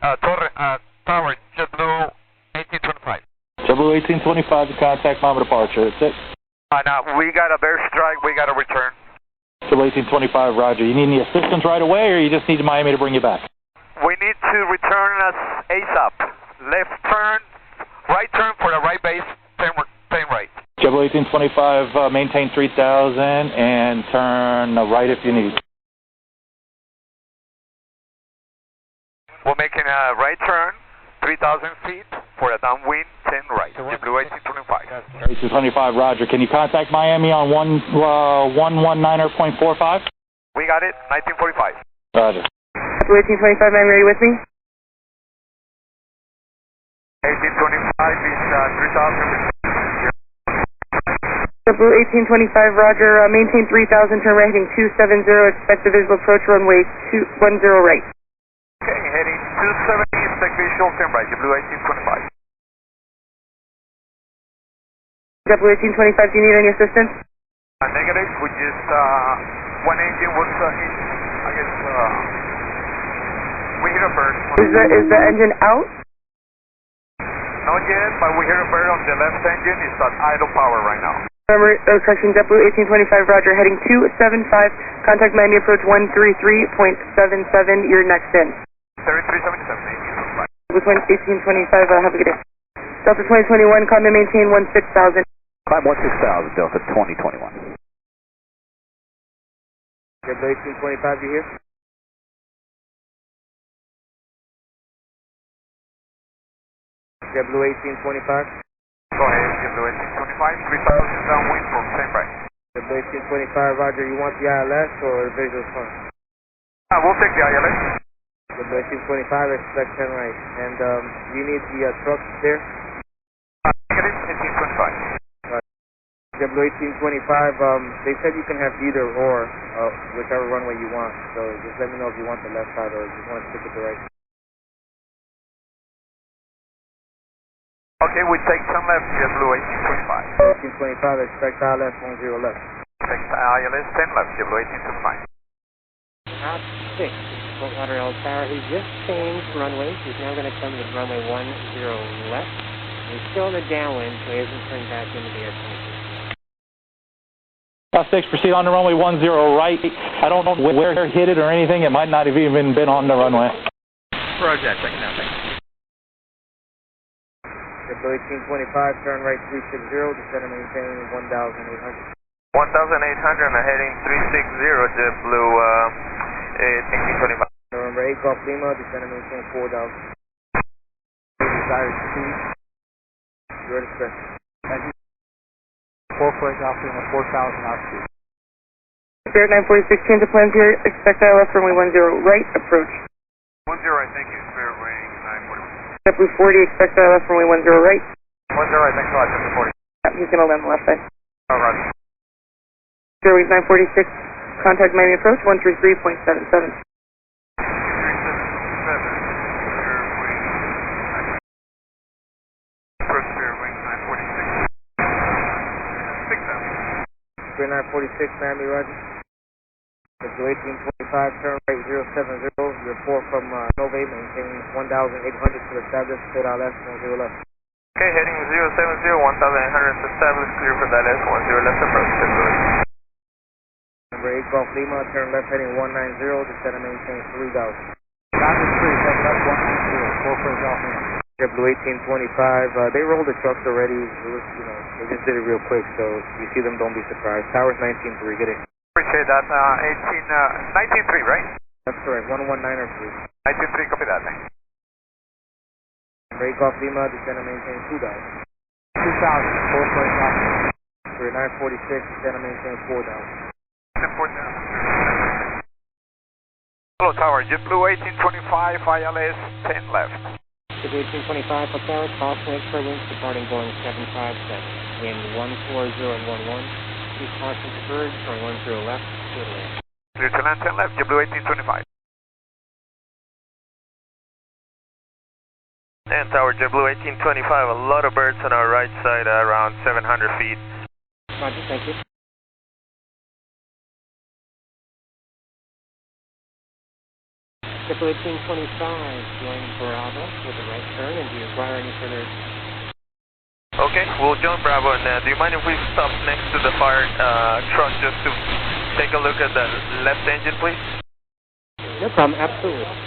Tower, Jetblue 1825. Jetblue 1825 to contact Lima departure. That's it. Now, we got a bear strike, we got to return. Jetblue 1825, roger. You need any assistance right away, or you just need Miami to bring you back? We need to return us ASAP. Left turn, right turn for the right base, turn right. Jetblue 1825, maintain 3000 and turn right if you need. We're making a right turn, 3,000 feet for a downwind, 10 right. Jetblue 1825. 1825, roger. Can you contact Miami on 119.45? We got it, 1945. Roger. Jetblue 1825, Miami, are you with me? 1825 is 3,000. Jetblue 1825, roger. Maintain 3000, turn right heading 270. Expect the visual approach runway 210 right. Okay, heading 270, expect visual, turn right. Jetblue 1825. Jetblue 1825, do you need any assistance? Negative, we just, one engine was in, I guess, we hit a bird. Is the engine out? Not yet, but we hit a bird on the left engine. It's at idle power right now. Correction, JetBlue 1825, roger, heading 275, contact Miami approach 133.77, you're next in. 3377, 1825. Jetblue 1825, have a good day. Delta 2021, climb and maintain 16,000. Climb 16,000, Delta 2021. JetBlue 1825, you here? JetBlue 1825. Go ahead, Jetblue 1825, 3,000 downwind from same right. JetBlue 1825, roger, you want the ILS or visual front? We'll take the ILS. JetBlue 1825, expect 10 right. And you need the truck there? Negative, 1825. JetBlue 1825, they said you can have either or, whichever runway you want. So just let me know if you want the left side or if you want to stick with the right. Okay, we take some left, Jetblue 1825. 1825, expect ILS 10 left. Expect ILS 10 left, Jetblue 1825. Hot 6, Fort Lauderdale Tower. He just changed runways. He's now going to come to runway 10 left. He's still in the downwind, so he hasn't turned back into the airplane. Hot 6, proceed on the runway 10 right. I don't know where it hit it or anything. It might not have even been on the runway. Roger that, second now, thanks. JetBlue 1825, turn right 360, descend and maintain 1,800. 1,800 and heading 360, Jetblue 1825. November 8, Golf Lima, descend and maintain 4,000. Desired speed, your discretion. Thank you. 4 Golf Lima, 4,000 altitude. Spirit 946, change of plans here, expect ILS runway 10 right, approach. 10, thank you, Spirit wing 941. JetBlue 40, expect ILS runway 10 right. 10 right, thanks a lot, Jetblue 40. He's going to land on the left side. Oh, roger. Airways 946, contact Miami approach 133.77. Approach Spirit wing 946. 6,000. Spirit 946, Miami, roger. JetBlue 1825, turn right 070, you're 4 from Nove, maintain 1,800 to establish, state ILS 10 left. Okay, heading 070, 1,800 to establish, clear for that ILS 10 left approach, Jetblue. Number 8 Golf Lima, turn left heading 190, descend and maintain 3,000. Roger 3, take left 190, 4 Golf Lima. JetBlue 1825, they rolled the trucks already. It was, they just did it real quick, so if you see them, don't be surprised. Tower's 19.3, get it. Appreciate that, 19.3, right? That's correct, 119 or 3. 19.3, copy that, thanks. Number 8 Golf Lima, descend and maintain 2,000. 2,000, 4 Golf Lima. Spirit 946, descend and maintain 4,000. Hello, Tower, Jetblue 1825, ILS 10 left. JetBlue 1825, Hotel, call switch for winds departing Boeing 757. Wind 14011. Please caution to bird, turn 10 left, clear to land. Clear to land 10 left, Jetblue 1825. And Tower, Jetblue 1825, a lot of birds on our right side, around 700 feet. Roger, thank you. Jetblue A325, join Bravo with a right turn, and do you require any further? Okay, we'll join Bravo, and do you mind if we stop next to the fire truck just to take a look at the left engine, please? No problem, absolutely.